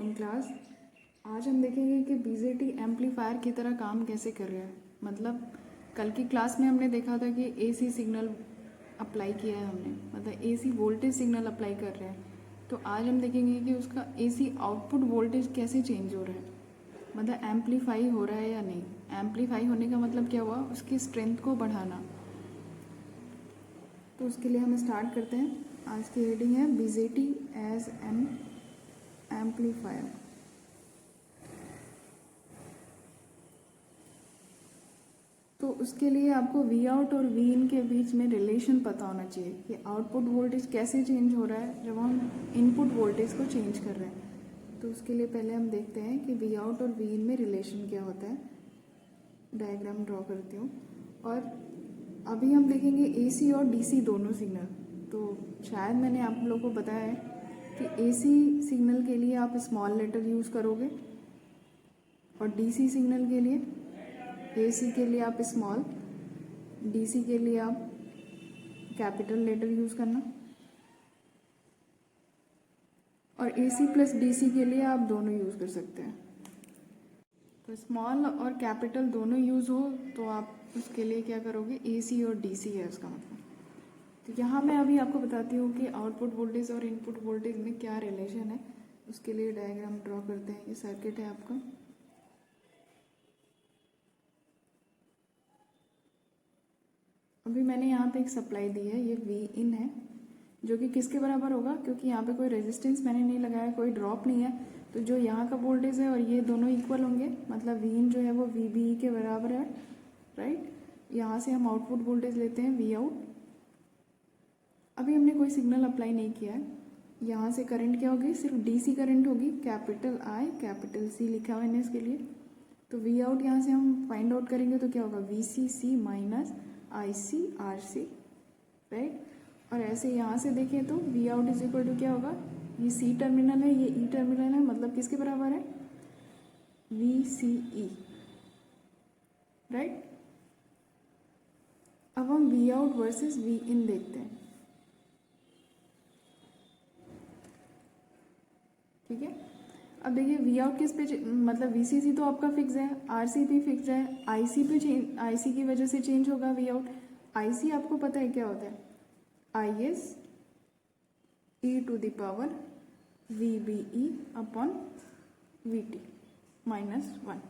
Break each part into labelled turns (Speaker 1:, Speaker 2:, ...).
Speaker 1: Morning class. आज हम देखेंगे कि बीजेटी एम्पलीफायर की तरह काम कैसे कर रहा है। मतलब कल की क्लास में हमने देखा था कि एसी सिग्नल अप्लाई किया है हमने, मतलब एसी वोल्टेज सिग्नल अप्लाई कर रहे हैं। तो आज हम देखेंगे कि उसका एसी आउटपुट वोल्टेज कैसे चेंज हो रहा है, मतलब एम्पलीफाई हो रहा है या नहीं। एम्पलीफाई होने का मतलब क्या हुआ, उसकी स्ट्रेंथ को बढ़ाना। तो उसके लिए हम स्टार्ट करते हैं। आज की हेडिंग है बीजेटी एज एन एम्पलीफायर। तो उसके लिए आपको वी आउट और वी इन के बीच में रिलेशन पता होना चाहिए कि आउटपुट वोल्टेज कैसे चेंज हो रहा है जब हम इनपुट वोल्टेज को चेंज कर रहे हैं। तो उसके लिए पहले हम देखते हैं कि वी आउट और वी इन में रिलेशन क्या होता है। डायग्राम ड्रॉ करती हूँ। और अभी हम देखेंगे एसी और डीसी दोनों सिग्नल। तो शायद मैंने आप लोगों को बताया है कि एसी सिग्नल के लिए आप स्मॉल लेटर यूज़ करोगे और डीसी सिग्नल के लिए, एसी के लिए आप स्मॉल, डीसी के लिए आप कैपिटल लेटर यूज़ करना। और एसी प्लस डीसी के लिए आप दोनों यूज़ कर सकते हैं। तो स्मॉल और कैपिटल दोनों यूज़ हो तो आप उसके लिए क्या करोगे, एसी और डीसी है उसका मतलब। तो यहाँ मैं अभी आपको बताती हूँ कि आउटपुट वोल्टेज और इनपुट वोल्टेज में क्या रिलेशन है। उसके लिए डायग्राम ड्रॉ करते हैं। ये सर्किट है आपका। अभी मैंने यहाँ पे एक सप्लाई दी है, ये वी इन है, जो कि किसके बराबर होगा, क्योंकि यहाँ पे कोई रेजिस्टेंस मैंने नहीं लगाया, कोई ड्रॉप नहीं है। तो जो यहाँ का वोल्टेज है और ये दोनों इक्वल होंगे, मतलब वी इन जो है वो वी बी के बराबर है, राइट। यहाँ से हम आउटपुट वोल्टेज लेते हैं वी आउट। अभी हमने कोई सिग्नल अप्लाई नहीं किया है। यहाँ से करंट क्या होगी, सिर्फ डीसी करंट होगी, कैपिटल आई कैपिटल सी लिखा हुआ है इसके लिए। तो वी आउट यहाँ से हम फाइंड आउट करेंगे तो क्या होगा, V C C minus I C R C, right. और ऐसे यहाँ से देखें तो V out is equal to क्या होगा, ये सी टर्मिनल है, ये ई टर्मिनल है, मतलब किसके बराबर है, वी सी ई, राइट। अब हम वी आउट वर्सेस वी इन देखते हैं, ठीक है। अब देखिए वी आउट किस पे, मतलब वी सी सी तो आपका फिक्स है, आर सी भी फिक्स है, आई सी पे चेंज, आई सी की वजह से चेंज होगा वी आउट। आई सी आपको पता है क्या होता है, I S E to the power V B E upon V T minus one.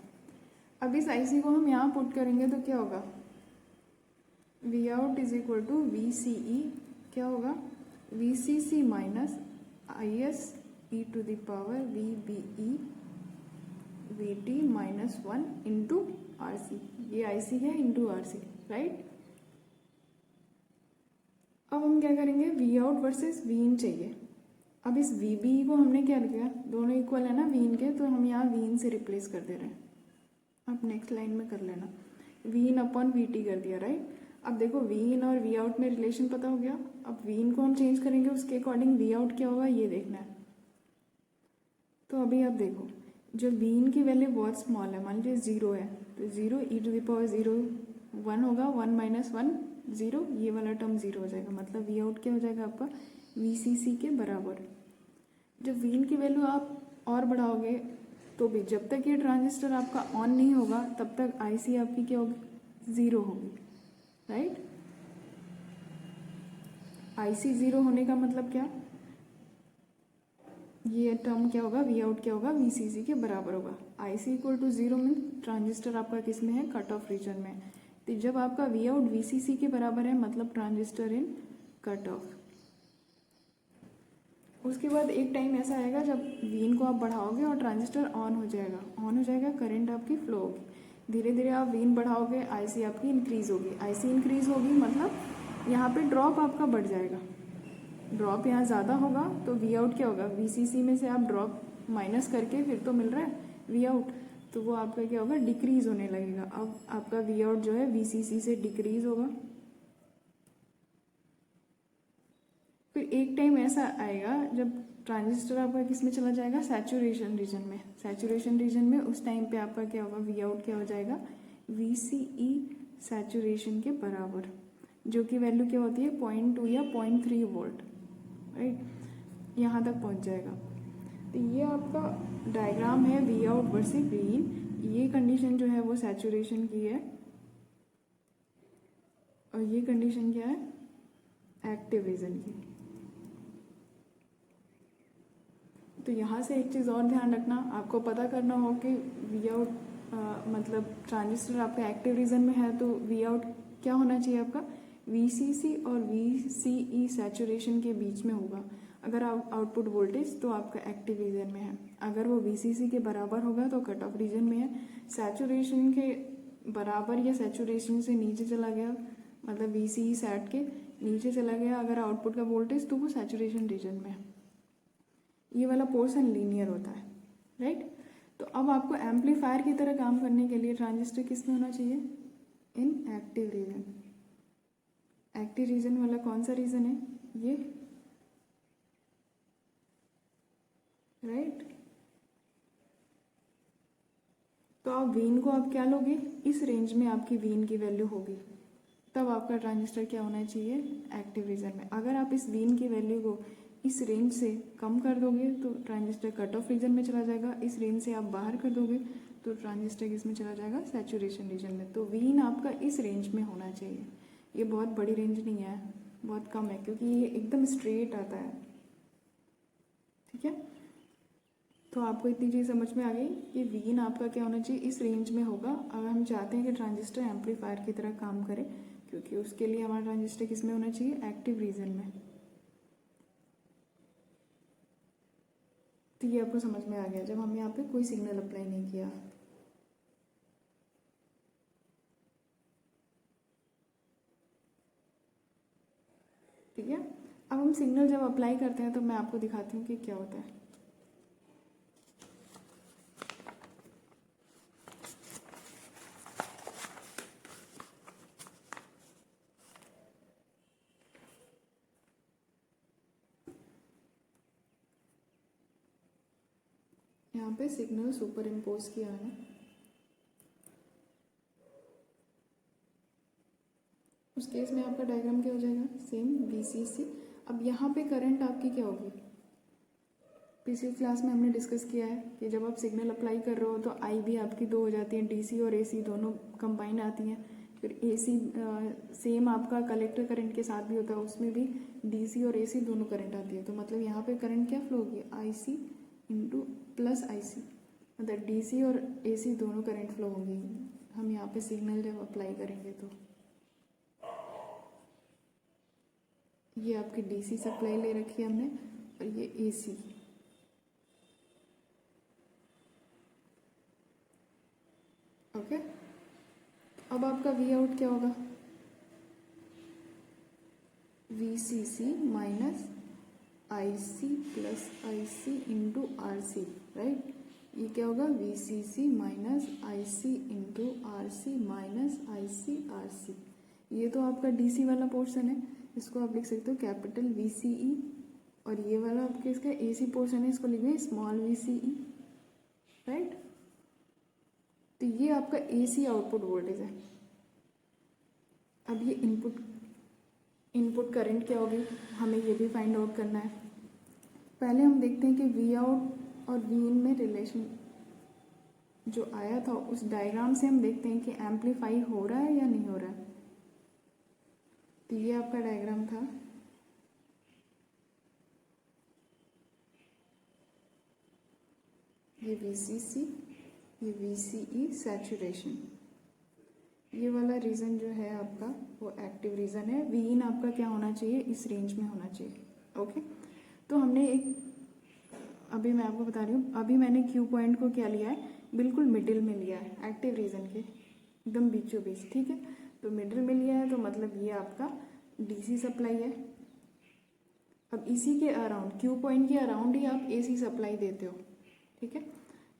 Speaker 1: अब इस आई सी को हम यहाँ पुट करेंगे तो क्या होगा, V out is equal to V C E, क्या होगा, V C C minus I S E to the power V B E V T minus one into R C. ये आई सी है इंटू आर सी, राइट। अब हम क्या करेंगे, we out versus we इन चाहिए। अब इस वी बी को हमने क्या किया, दोनों इक्वल है ना वी इन के, तो हम यहाँ वी इन से रिप्लेस कर दे रहे हैं। आप नेक्स्ट लाइन में कर लेना, V in upon V T कर दिया, राइट। अब देखो वी इन और वी आउट में रिलेशन पता हो गया। अब वी इन को हम चेंज करेंगे, उसके अकॉर्डिंग वी आउट क्या होगा ये देखना है। तो अभी आप देखो, जब वी इन की वैल्यू बहुत स्मॉल है, मान लीजिए जीरो है, तो zero e to the power zero, one होगा, वन माइनस वन जीरो, ये वाला टर्म जीरो हो जाएगा, मतलब वी आउट क्या हो जाएगा आपका, वी सी सी के बराबर। जब वी इन की वैल्यू आप और बढ़ाओगे तो भी, जब तक ये ट्रांजिस्टर आपका ऑन नहीं होगा तब तक आई सी आपकी क्या होगी, ज़ीरो होगी, राइट। आई सी ज़ीरो होने का मतलब क्या, ये टर्म क्या होगा, वी आउट क्या होगा, वी सी सी के बराबर होगा। I C equal to zero mean transistor आपका किस में है, कट ऑफ रीजन में। तो जब आपका वी आउट वी सी सी के बराबर है, मतलब ट्रांजिस्टर इन कट ऑफ। उसके बाद एक टाइम ऐसा आएगा जब वी इन को आप बढ़ाओगे और ट्रांजिस्टर ऑन हो जाएगा, ऑन हो जाएगा, करंट आपकी फ्लो होगी। धीरे धीरे आप वी इन बढ़ाओगे, आई सी आपकी इंक्रीज होगी, आई सी इंक्रीज होगी मतलब यहाँ पे ड्रॉप आपका बढ़ जाएगा। ड्रॉप यहाँ ज़्यादा होगा तो वी आउट क्या होगा, वी सी सी में से आप ड्रॉप माइनस करके फिर तो मिल रहा है वी आउट, तो वो आपका क्या होगा, डिक्रीज होने लगेगा। अब आपका वी आउट जो है वी सी सी से डिक्रीज होगा। फिर एक टाइम ऐसा आएगा जब ट्रांजिस्टर आपका किस में चला जाएगा, सैचुरेशन रीजन में। सैचुरेशन रीजन में उस टाइम पे आपका क्या होगा, वी आउट क्या हो जाएगा, वी सी ई सैचुरेशन के बराबर, जो कि वैल्यू क्या होती है 0.2 या 0.3 वोल्ट, राइट। यहाँ तक पहुँच जाएगा। तो ये आपका डायग्राम है वी आउट वर्सेस वी इन। ये कंडीशन जो है वो सैचुरेशन की है और ये कंडीशन क्या है, एक्टिव रीजन की। तो यहाँ से एक चीज़ और ध्यान रखना, आपको पता करना हो कि वी आउट मतलब ट्रांजिस्टर आपका एक्टिव रीजन में है तो वी आउट क्या होना चाहिए आपका, वीसीसी और वीसीई सैचुरेशन के बीच में होगा। अगर आउटपुट वोल्टेज तो आपका एक्टिव रीजन में है, अगर वो वीसीसी के बराबर होगा तो कट ऑफ रीजन में है। सैचुरेशन के बराबर या सैचुरेशन से नीचे चला गया मतलब वीसीई सैट के नीचे चला गया अगर आउटपुट का वोल्टेज, तो वो सैचुरेशन रीजन में है। ये वाला पोर्शन लीनियर होता है, राइट। तो अब आपको एम्पलीफायर की तरह काम करने के लिए ट्रांजिस्टर किस में होना चाहिए, इन एक्टिव रीजन। एक्टिव रीजन वाला कौन सा रीजन है, ये, राइट। तो आप वीन को आप क्या लोगे, इस रेंज में आपकी वीन की वैल्यू होगी, तब आपका ट्रांजिस्टर क्या होना चाहिए, एक्टिव रीजन में। अगर आप इस वीन की वैल्यू को इस रेंज से कम कर दोगे तो ट्रांजिस्टर कट ऑफ रीजन में चला जाएगा, इस रेंज से आप बाहर कर दोगे तो ट्रांजिस्टर किस में चला जाएगा, सैचुरेशन रीजन में। तो वीन आपका इस रेंज में होना चाहिए। ये बहुत बड़ी रेंज नहीं है, बहुत कम है, क्योंकि ये एकदम स्ट्रेट आता है, ठीक है। तो आपको इतनी चीज़ समझ में आ गई कि वीन आपका क्या होना चाहिए, इस रेंज में होगा। अगर हम चाहते हैं कि ट्रांजिस्टर एम्पलीफायर की तरह काम करे, क्योंकि उसके लिए हमारा ट्रांजिस्टर किस में होना चाहिए, एक्टिव रीजन में। तो ये आपको समझ में आ गया जब हम यहाँ पे कोई सिग्नल अप्लाई नहीं किया। ठीक है, अब हम सिग्नल जब अप्लाई करते हैं तो मैं आपको दिखाती हूँ कि क्या होता है। यहाँ पे सिग्नल सुपर इम्पोज किया है, उस केस में आपका डायग्राम क्या हो जाएगा, सेम वीसीसी। अब यहाँ पे करंट आपकी क्या होगी, पिछली क्लास में हमने डिस्कस किया है कि जब आप सिग्नल अप्लाई कर रहे हो तो आई भी आपकी दो हो जाती हैं, डीसी और एसी दोनों कंबाइन आती हैं। फिर एसी सेम आपका कलेक्टर करंट के साथ भी होता है, उसमें भी डीसी और एसी दोनों करंट आती है। तो मतलब यहाँ पे करंट क्या फ्लो होगी, आईसी इंटू प्लस आईसी, मतलब डीसी और एसी दोनों करंट फ्लो होंगी हम यहाँ पे सिग्नल जब अप्लाई करेंगे तो। ये आपकी डीसी सप्लाई ले रखी है हमने और ये एसी। ओके, अब आपका वी आउट क्या होगा, V C C minus I C plus I C into R C, right. ये क्या होगा, V C C minus I C into R C minus I C R C. ये तो आपका डीसी वाला पोर्शन है, इसको आप लिख सकते हो कैपिटल वी सी ई, और ये वाला आपके इसका एसी पोर्शन है, इसको लिखेंगे small V C E, right. तो ये आपका एसी आउटपुट वोल्टेज है। अब ये इनपुट करंट क्या होगी, हमें ये भी फाइंड आउट करना है। पहले हम देखते हैं कि वी आउट और वी इन में रिलेशन जो आया था उस डायग्राम से हम देखते हैं कि एम्पलीफाई हो रहा है या नहीं हो रहा है। तो ये आपका डायग्राम था, ये वीसीसी, ये वीसीई सैचुरेशन। ये वाला रीजन जो है आपका वो एक्टिव रीजन है। वी इन आपका क्या होना चाहिए, इस रेंज में होना चाहिए। ओके, तो हमने एक, अभी मैं आपको बता रही हूँ, अभी मैंने क्यू पॉइंट को क्या लिया है, बिल्कुल मिडिल में लिया है, एक्टिव रीजन के एकदम बीचों बीच, ठीक है। तो मिडिल में लिया है तो मतलब ये आपका डीसी सप्लाई है। अब इसी के अराउंड, क्यू पॉइंट के अराउंड ही आप एसी सप्लाई देते हो, ठीक है।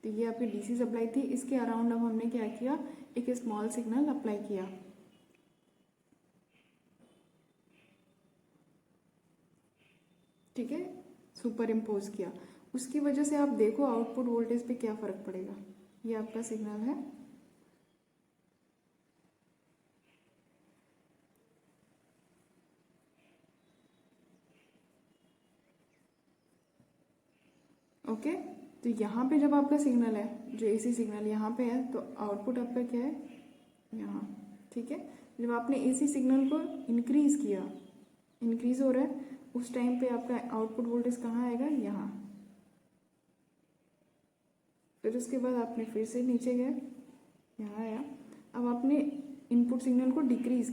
Speaker 1: तो ये आपकी डीसी सप्लाई थी, इसके अराउंड अब हमने क्या किया, एक स्मॉल सिग्नल अप्लाई किया, ठीक है, सुपर इम्पोज किया। उसकी वजह से आप देखो आउटपुट वोल्टेज पे क्या फ़र्क पड़ेगा। ये आपका सिग्नल है, ओके, तो यहाँ पे जब आपका सिग्नल है, जो एसी सिग्नल यहाँ पे है, तो आउटपुट आपका क्या है, यहाँ। ठीक है, जब आपने एसी सिग्नल को इंक्रीज किया, इंक्रीज हो रहा है, उस टाइम पे आपका आउटपुट वोल्टेज कहाँ आएगा, यहाँ। फिर उसके बाद आपने फिर से नीचे गए, यहाँ आया। अब आपने इनपुट सिग्नल को डिक्रीज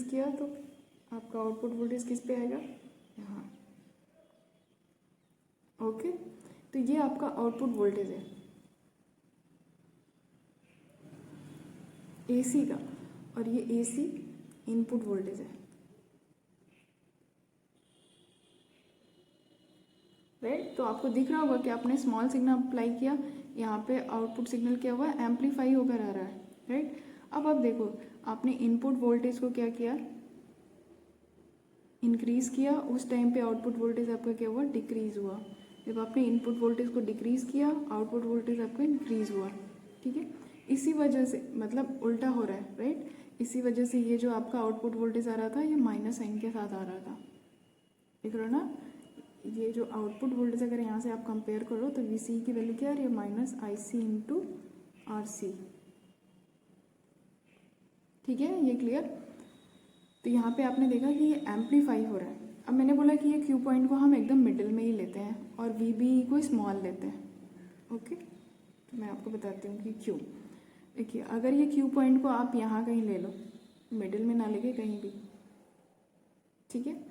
Speaker 1: किया तो आपका आउटपुट वोल्टेज किस पे आएगा, यहाँ। ओके, तो ये आपका आउटपुट वोल्टेज है एसी का, और ये एसी इनपुट वोल्टेज है, राइट। तो आपको दिख रहा होगा कि आपने स्मॉल सिग्नल अप्लाई किया, यहाँ पे आउटपुट सिग्नल क्या हुआ, एम्पलीफाई होकर आ रहा है, राइट। अब आप देखो, आपने इनपुट वोल्टेज को क्या किया, इंक्रीज किया, उस टाइम पे आउटपुट वोल्टेज आपका क्या हुआ, डिक्रीज हुआ। जब आपने इनपुट वोल्टेज को डिक्रीज किया, आउटपुट वोल्टेज आपका इंक्रीज हुआ। ठीक है, इसी वजह से, मतलब उल्टा हो रहा है, राइट। इसी वजह से ये जो आपका आउटपुट वोल्टेज आ रहा था, ये माइनस साइन के साथ आ रहा था, देख रहे हो ना। ये जो आउटपुट वोल्टेज अगर यहाँ से आप कंपेयर करो तो VC की वैल्यू क्या है, ये माइनस IC इंटू RC। ठीक है, ये क्लियर। तो यहाँ पे आपने देखा कि ये एम्पलीफाई हो रहा है। अब मैंने बोला कि ये Q पॉइंट को हम एकदम मिडिल में ही लेते हैं और VB को स्मॉल लेते हैं। ओके, तो मैं आपको बताती हूँ कि क्यों। देखिए, अगर ये Q पॉइंट को आप यहाँ कहीं ले लो, मिडिल में ना लेके कहीं भी, ठीक है।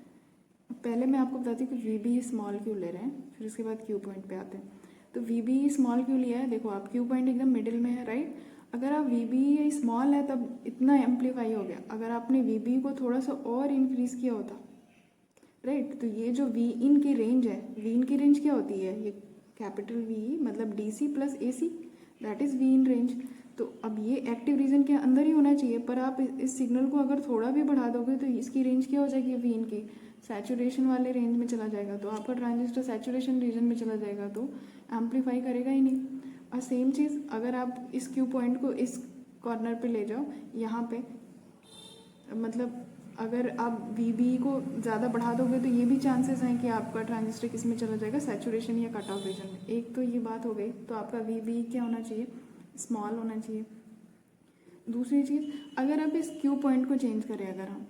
Speaker 1: पहले मैं आपको बताती हूँ कि VB स्मॉल क्यों ले रहे हैं, फिर उसके बाद Q पॉइंट पे आते हैं। तो VB स्मॉल क्यों लिया है, देखो आप Q पॉइंट एकदम मिडिल में है, राइट। अगर आप VB स्मॉल है तब इतना एम्पलीफाई हो गया। अगर आपने VB को थोड़ा सा और इंक्रीज किया होता, राइट, तो ये जो V इन की रेंज है, V इन की रेंज क्या होती है, ये कैपिटल V मतलब DC plus AC, that is V in range. तो अब ये एक्टिव रीजन के अंदर ही होना चाहिए, पर आप इस सिग्नल को अगर थोड़ा भी बढ़ा दोगे तो इसकी रेंज क्या हो जाएगी, V इन की सैचुरेशन वाले रेंज में चला जाएगा। तो आपका ट्रांजिस्टर सैचुरेशन रीजन में चला जाएगा, तो एम्पलीफाई करेगा ही नहीं। और सेम चीज़ अगर आप इस Q पॉइंट को इस कॉर्नर पे ले जाओ, यहाँ पे, मतलब अगर आप VB को ज़्यादा बढ़ा दोगे तो ये भी चांसेस हैं कि आपका ट्रांजिस्टर किस में चला जाएगा, सैचुरेशन या कट ऑफ रीजन में। एक तो ये बात हो गई, तो आपका VB क्या होना चाहिए, स्मॉल होना चाहिए। दूसरी चीज़, अगर आप इस Q पॉइंट को चेंज करें अगर हम,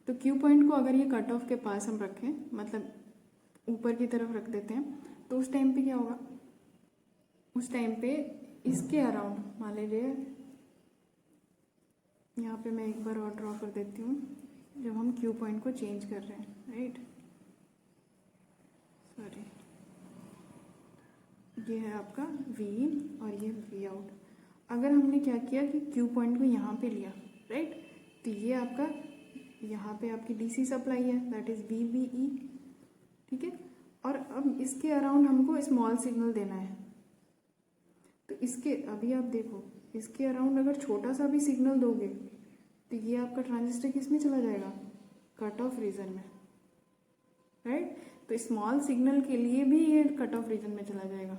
Speaker 1: तो Q पॉइंट को अगर ये कट ऑफ के पास हम रखें, मतलब ऊपर की तरफ रख देते हैं, तो उस टाइम पे क्या होगा, उस टाइम पे इसके अराउंड, मान लीजिए यहाँ पे मैं एक बार और ड्रॉ कर देती हूँ, जब हम Q पॉइंट को चेंज कर रहे हैं, राइट, सॉरी, ये है आपका V in और ये V out। अगर हमने क्या किया कि Q पॉइंट को यहाँ पे लिया, राइट, तो ये आपका यहाँ पे आपकी DC सप्लाई है, दैट इज़ VBE। ठीक है, और अब इसके अराउंड हमको स्मॉल सिग्नल देना है, तो इसके, अभी आप देखो, इसके अराउंड अगर छोटा सा भी सिग्नल दोगे तो ये आपका ट्रांजिस्टर किस में चला जाएगा, कट ऑफ रीजन में, राइट। तो स्मॉल सिग्नल के लिए भी ये कट ऑफ रीजन में चला जाएगा,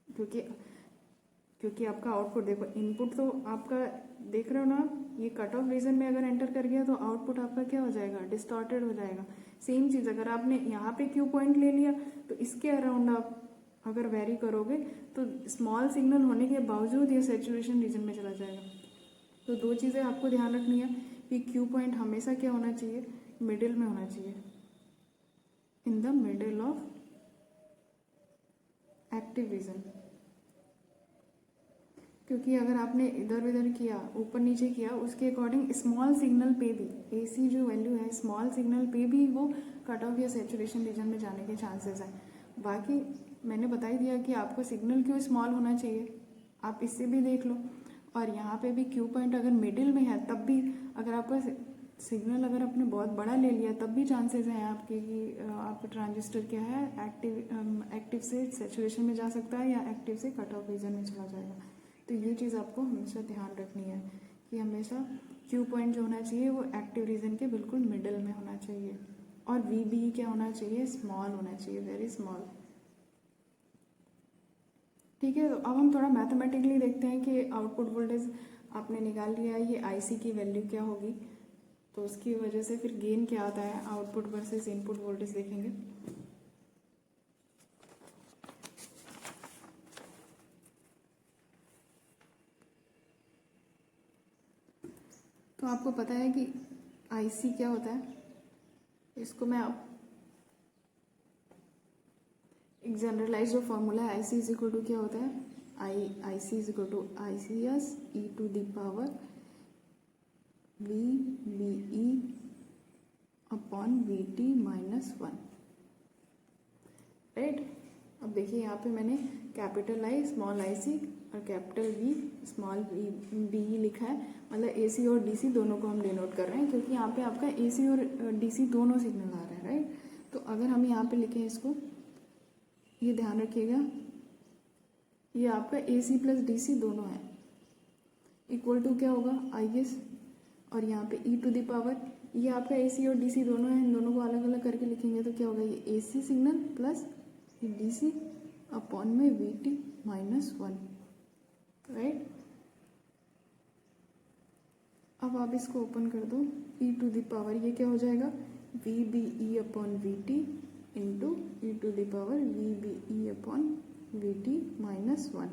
Speaker 1: क्योंकि आपका आउटपुट देखो, इनपुट तो आपका देख रहे हो ना, ये कट ऑफ रीजन में अगर एंटर कर गया तो आउटपुट आपका क्या हो जाएगा, डिस्टॉर्टेड हो जाएगा। सेम चीज़ अगर आपने यहाँ पे Q पॉइंट ले लिया तो इसके अराउंड आप अगर वेरी करोगे तो स्मॉल सिग्नल होने के बावजूद ये सैचुरेशन रीजन में चला जाएगा। तो दो चीज़ें आपको ध्यान रखनी है कि Q पॉइंट हमेशा क्या होना चाहिए, मिडिल में होना चाहिए, in the middle of active region. क्योंकि अगर आपने इधर उधर किया, ऊपर नीचे किया, उसके अकॉर्डिंग स्मॉल सिग्नल पे भी AC जो वैल्यू है, स्मॉल सिग्नल पे भी वो कट ऑफ या सैचुरेशन रीजन में जाने के चांसेस हैं। बाकी मैंने बता ही दिया कि आपको सिग्नल क्यों स्मॉल होना चाहिए, आप इससे भी देख लो। और यहाँ पे भी Q पॉइंट अगर मिडिल में है तब भी, अगर आपका सिग्नल अगर आपने बहुत बड़ा ले लिया तब भी चांसेस हैं आपके कि आपका ट्रांजिस्टर क्या है, एक्टिव से सैचुरेशन में जा सकता है या एक्टिव से कट ऑफ रीजन में चला जाएगा। तो ये चीज़ आपको हमेशा ध्यान रखनी है कि हमेशा Q पॉइंट जो होना चाहिए वो एक्टिव रीजन के बिल्कुल मिडिल में होना चाहिए, और VB क्या होना चाहिए, स्मॉल होना चाहिए, वेरी स्मॉल। ठीक है, तो अब हम थोड़ा मैथमेटिकली देखते हैं कि आउटपुट वोल्टेज आपने निकाल लिया है, ये IC की वैल्यू क्या होगी, तो उसकी वजह से फिर गेन क्या आता है, आउटपुट वर्सेस इनपुट वोल्टेज देखेंगे। तो आपको पता है कि IC क्या होता है, इसको मैं आप एक जनरलाइज जो फॉर्मूला है IC इज इक्वल टू क्या होता है, IC is equal to ICS e to the power VBE upon VT minus 1, right. अब देखिए यहाँ पे मैंने कैपिटल I स्मॉल IC और कैपिटल V स्मॉल BE लिखा है, मतलब AC और DC दोनों को हम डिनोट कर रहे हैं, क्योंकि यहाँ पे आपका AC और DC दोनों सिग्नल आ रहे हैं, राइट। तो अगर हम यहाँ पे लिखें इसको, ये ध्यान रखिएगा, ये आपका AC प्लस DC दोनों है, इक्वल टू क्या होगा IS, और यहाँ पे e टू द पावर, ये आपका AC और DC दोनों है, इन दोनों को अलग अलग करके लिखेंगे तो क्या होगा, ये AC signal plus DC upon में VT माइनस 1, राइट। अब आप इसको ओपन कर दो, e टू द पावर ये क्या हो जाएगा, VBE upon VT into e to the power VBE upon VT minus 1,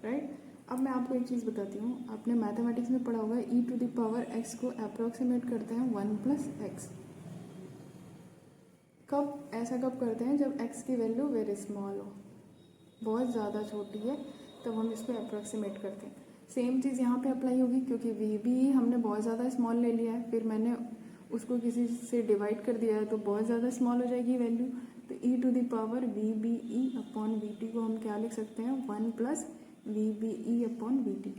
Speaker 1: right. अब मैं आपको एक चीज़ बताती हूँ, आपने मैथमेटिक्स में पढ़ा होगा e to the power x को अप्रोक्सीमेट करते हैं 1 प्लस x। कब ऐसा कब करते हैं, जब x की वैल्यू वेरी स्मॉल हो, बहुत ज़्यादा छोटी है, तब हम इसको अप्रोक्सीमेट करते हैं। सेम चीज़ यहाँ पे अप्लाई होगी, क्योंकि VBE हमने बहुत ज़्यादा स्मॉल ले लिया है, फिर मैंने उसको किसी से डिवाइड कर दिया है तो बहुत ज़्यादा स्मॉल हो जाएगी वैल्यू। तो e to the power VBE upon VT को हम क्या लिख सकते हैं, 1 plus VBE upon VT,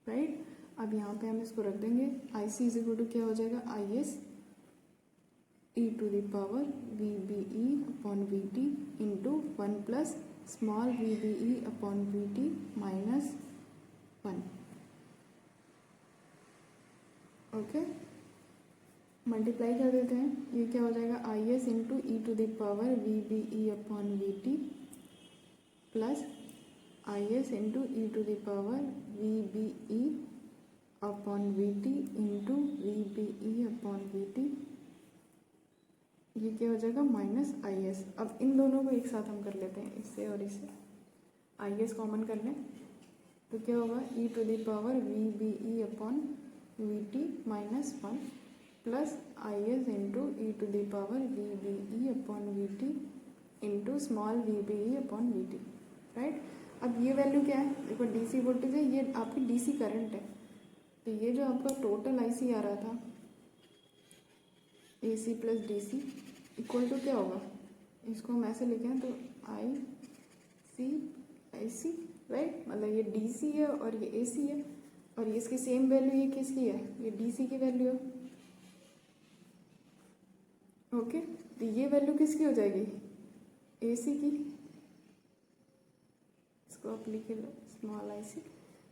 Speaker 1: right. अब यहाँ पे हम इसको रख देंगे, IC इज इक्वल टू क्या हो जाएगा, IS e to the power VBE upon VT into 1 plus small VBE upon VT minus 1, okay. Multiply कर देते हैं, ये क्या हो जाएगा, IS into e to the power VBE upon VT plus IS into e to the power VBE upon VT into VBE upon VT, ये क्या हो जाएगा, माइनस IS। अब इन दोनों को एक साथ हम कर लेते हैं, इससे और इससे IS कॉमन कर लें तो क्या होगा, e to the power VBE upon VT minus 1 plus IS into e to the power VBE upon VT into small VBE upon VT, right. अब ये वैल्यू क्या है, देखो DC वोल्टेज है, ये आपकी DC करंट है, तो ये जो आपका टोटल IC आ रहा था AC plus DC equal to क्या होगा, इसको हम ऐसे लिखें तो IC, राइट। मतलब ये DC है और ये AC है, और ये इसकी सेम वैल्यू ये किसकी है, ये DC की वैल्यू है, ओके। तो ये वैल्यू किसकी हो जाएगी, AC की, इसको आप लिख लो स्मॉल IC।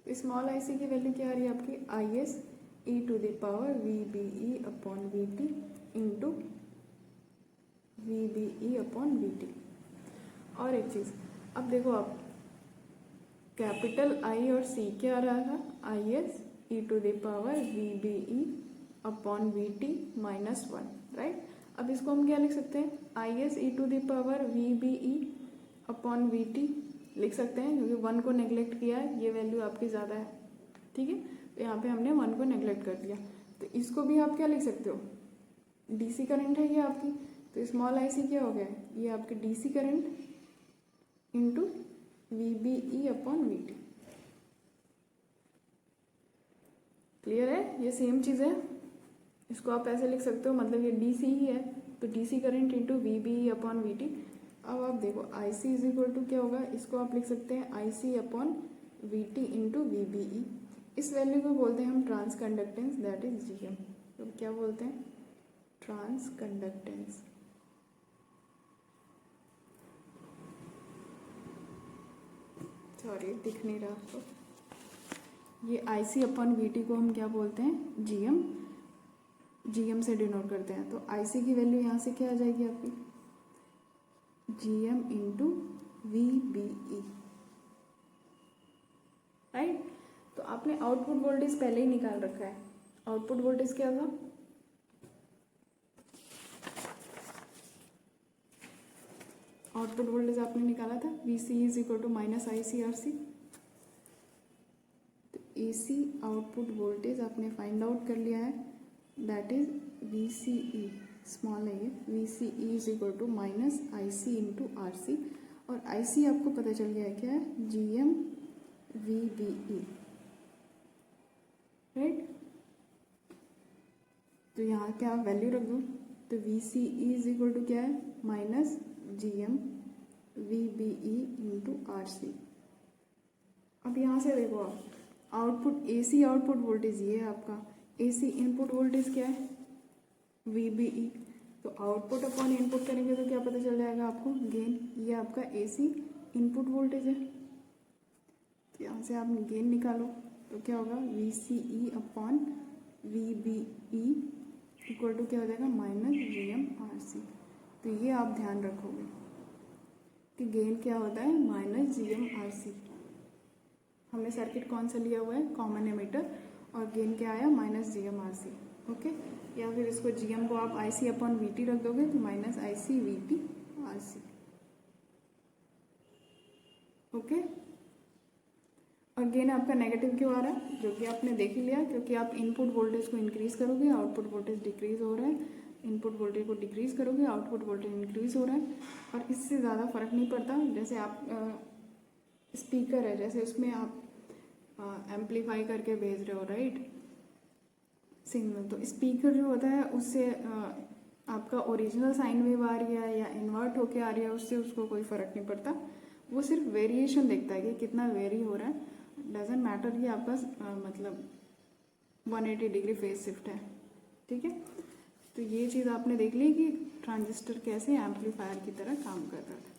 Speaker 1: तो स्मॉल IC की वैल्यू क्या आ रही है आपकी, IS e to the power VBE upon VT into VBE upon VT। और एक चीज़, अब देखो आप, कैपिटल I और C क्या आ रहा था, IS e to the power VBE upon VT minus 1, right. अब इसको हम क्या लिख सकते हैं, IS e to the power VBE upon VT लिख सकते हैं, क्योंकि 1 को नेग्लेक्ट किया है, ये वैल्यू आपकी ज़्यादा है, ठीक है। तो यहाँ पे हमने 1 को नेग्लेक्ट कर दिया, तो इसको भी आप क्या लिख सकते हो, DC करंट है ये आपकी, तो स्मॉल IC क्या हो गया, ये आपकी DC current into VBE upon VT, clear है। ये सेम चीज़ है, इसको आप ऐसे लिख सकते हो, मतलब ये DC ही है, तो DC current into VBE upon VT। अब आप देखो IC इज इक्वल टू क्या होगा, इसको आप लिख सकते हैं IC upon VT into VBE। इस वैल्यू को बोलते हैं हम transconductance, that is GM। तो क्या बोलते हैं, ट्रांस कंडक्टेंस। सॉरी दिख नहीं रहा आपको, ये IC अपॉन VT को हम क्या बोलते हैं, GM से डिनोट करते हैं। तो IC की वैल्यू यहाँ से क्या आ जाएगी आपकी, GM इंटू VBE, राइट। तो आपने आउटपुट वोल्टेज पहले ही निकाल रखा है, आउटपुट वोल्टेज क्या था, आउटपुट वोल्टेज आपने निकाला था VC is equal to minus ICRC। तो AC आउटपुट वोल्टेज आपने फाइंड आउट कर लिया है, दैट इज VCE, स्मॉल है ये, VCE is equal to minus IC into RC, और IC आपको पता चल गया है क्या है, GM VBE, राइट। तो यहाँ क्या आप वैल्यू रख दो, तो VCE इज इक्वल टू क्या है, minus GM VBE into RC। अब यहाँ से देखो आप, आउटपुट AC आउटपुट वोल्टेज ये है आपका, AC इनपुट वोल्टेज क्या है, VBE, तो आउटपुट अपॉन इनपुट करेंगे तो क्या पता चल जाएगा आपको, गेन, ये आपका AC इनपुट वोल्टेज है। तो यहाँ से आप गेन निकालो तो क्या होगा, VCE upon VBE equal to क्या हो जाएगा, माइनस GM RC। तो ये आप ध्यान रखोगे कि गेन क्या होता है, माइनस GM RC। हमने सर्किट कौन सा लिया हुआ है, कॉमन एमीटर, और गेन क्या आया, माइनस GM RC, ओके। या फिर इसको GM को आप IC अपॉन VT रख दोगे तो minus IC VT RC, okay. और गेन आपका नेगेटिव क्यों आ रहा है, जो कि आपने देख ही लिया, क्योंकि आप इनपुट वोल्टेज को इंक्रीज करोगे, आउटपुट वोल्टेज डिक्रीज हो रहा है, इनपुट वोल्टेज को डिक्रीज करोगे, आउटपुट वोल्टेज इंक्रीज हो रहा है, और इससे ज़्यादा फर्क नहीं पड़ता। जैसे आप स्पीकर है, जैसे उसमें आप एम्पलीफाई करके भेज रहे हो, राइट, सिग्नल, तो स्पीकर जो होता है उससे आपका ओरिजिनल साइन वेव आ रही है या इन्वर्ट होके आ रही है, उससे उसको कोई फ़र्क नहीं पड़ता, वो सिर्फ वेरिएशन देखता है कि कितना वेरी हो रहा है, डजेंट मैटर कि आपका मतलब 180 डिग्री फेज शिफ्ट है, ठीक है। तो ये चीज़ आपने देख ली कि ट्रांजिस्टर कैसे एम्पलीफायर की तरह काम कर रहा है।